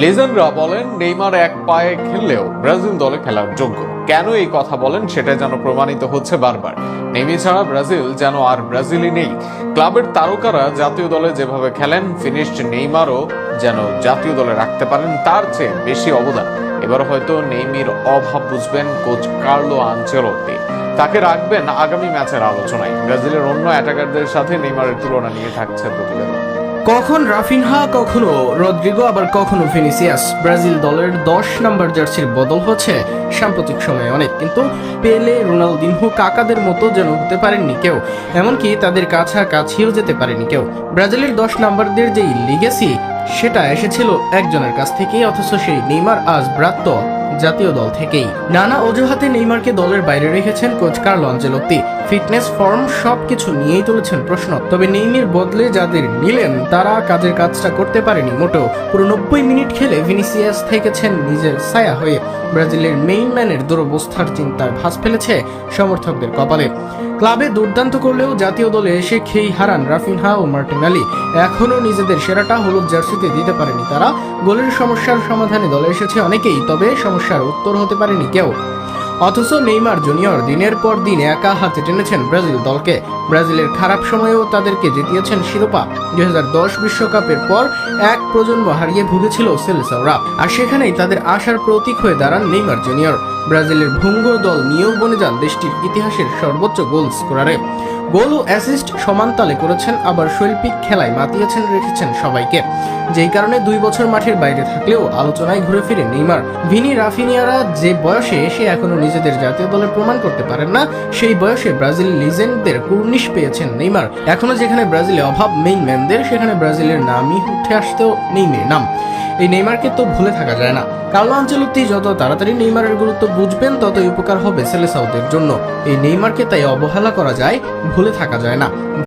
লেজেন্ডরা বলেন নেইমার এক পায়ে খেললেও ব্রাজিল দলে খেলার যোগ্য। কেন এই কথা বলেন সেটা যেন প্রমাণিত হচ্ছে বারবার। নেইমার ছাড়া ব্রাজিল যেন আর ব্রাজিলই নেই। ক্লাবের তারকারা জাতীয় দলে যেভাবে খেলেন, ফিনিশড নেইমারও যেন জাতীয় দলে রাখতে পারেন তার চেয়ে বেশি অবদান। এবার হয়তো নেইমার অভাব বুঝবেন কোচ কার্লো আনচেলত্তি। তাকে রাখবেন আগামী ম্যাচের আলোচনায়। ব্রাজিলের অন্য অ্যাটাকারদের সাথে নেইমারের তুলনা নিয়ে থাকছে প্রতিবেদন। কখন রাফিনহা, কখনো রদ্রিগো, আবার কখনো ভিনিসিয়াস। ব্রাজিল দলের 10 নম্বর জার্সির বদল হচ্ছে সাম্প্রতিক সময়ে অনেক, কিন্তু পেলে, রোনালদিনহো, কাকাদের মতো যেন হতে পারেননি কেউ, এমনকি তাদের কাছাকাছিও যেতে পারেনি কেউ। ব্রাজিলের 10 নম্বরদের যেই লিগেসি, সেটা এসেছিল একজনের কাছ থেকেই, অথচ সেই নেইমার আজ ব্রাত্য জাতীয় দল থেকেই। নানা অজুহাতে নেইমারকে দলের বাইরে রেখেছেন coach Carlo Ancelotti. Fitness, form সবকিছু নিয়েই তুলেছেন প্রশ্ন। তবে নেইমার বদলে যাদের নিলেন তারা কাজের কাজটা করতে পারেনি মোটেও। পুরো 90 মিনিট খেলে ভিনিসিয়াস থেকেছেন নিজের ছায়া হয়ে। ব্রাজিলের মেইন ম্যানের দুরবস্থার চিন্তায় ভাঁজ ফেলেছে সমর্থকদের কপালে। ক্লাবে দুর্দান্ত করলেও জাতীয় দলে এসে খেই হারান রাফিনহা ও মার্টিনেলি। এখনও নিজেদের সেরাটা হলুদ জার্সিতে দিতে পারেনি তারা। গোলের সমস্যার সমাধানে দলে এসেছে অনেকেই, তবে সমস্যার উত্তর হতে পারেনি কেউ। অথচ নেইমার জুনিয়র দিনের পর দিন একা হাতে টেনেছেন ব্রাজিল দলকে। ব্রাজিলের খারাপ সময়েও তাদেরকে জিতিয়েছেন শিরোপা। 2010 বিশ্বকাপের পর এক প্রজন্ম হারিয়ে ভুগেছিল সেলেসাওরা, আর সেখানেই তাদের আশার প্রতীক হয়ে দাঁড়ান নেইমার জুনিয়র। ব্রাজিলের ভঙ্গুর দল নিয়েও বনে যান দেশটির ইতিহাসের সর্বোচ্চ গোল স্কোরারে। গোল ও অ্যাসিস্ট সমানতালে করেছেন, আবার শৈল্পিক খেলায় মাতিয়েছেন, রেখেছেন সবাইকে। যেই কারণে 2 বছর মাঠের বাইরে থাকলেও আলোচনায় ঘুরে ফিরে নেইমার। ভিনি, রাফিনিয়ারা যে বয়সে এসে এখনো নিজেদের জাতীয় দলে প্রমাণ করতে পারেন না, সেই বয়সে ব্রাজিল লিজেন্ডদের কুর্নিশ পেয়েছেন নেইমার। এখনো যেখানে ব্রাজিলে অভাব মেইন ম্যানদের, সেখানে ব্রাজিলের নামই উঠে আসতেও নেইমারের নাম। এই নেইমারকে তো ভুলে থাকা যায় না। কার্লো আনচেলত্তি যত তাড়াতাড়ি নেইমারের গুরুত্ব বুঝবেন, ততই উপকার হবে সেলেসাওদের জন্য। এই নেইমারকে তাই অবহেলা করা যায়, ভুলে থাকা যায় না।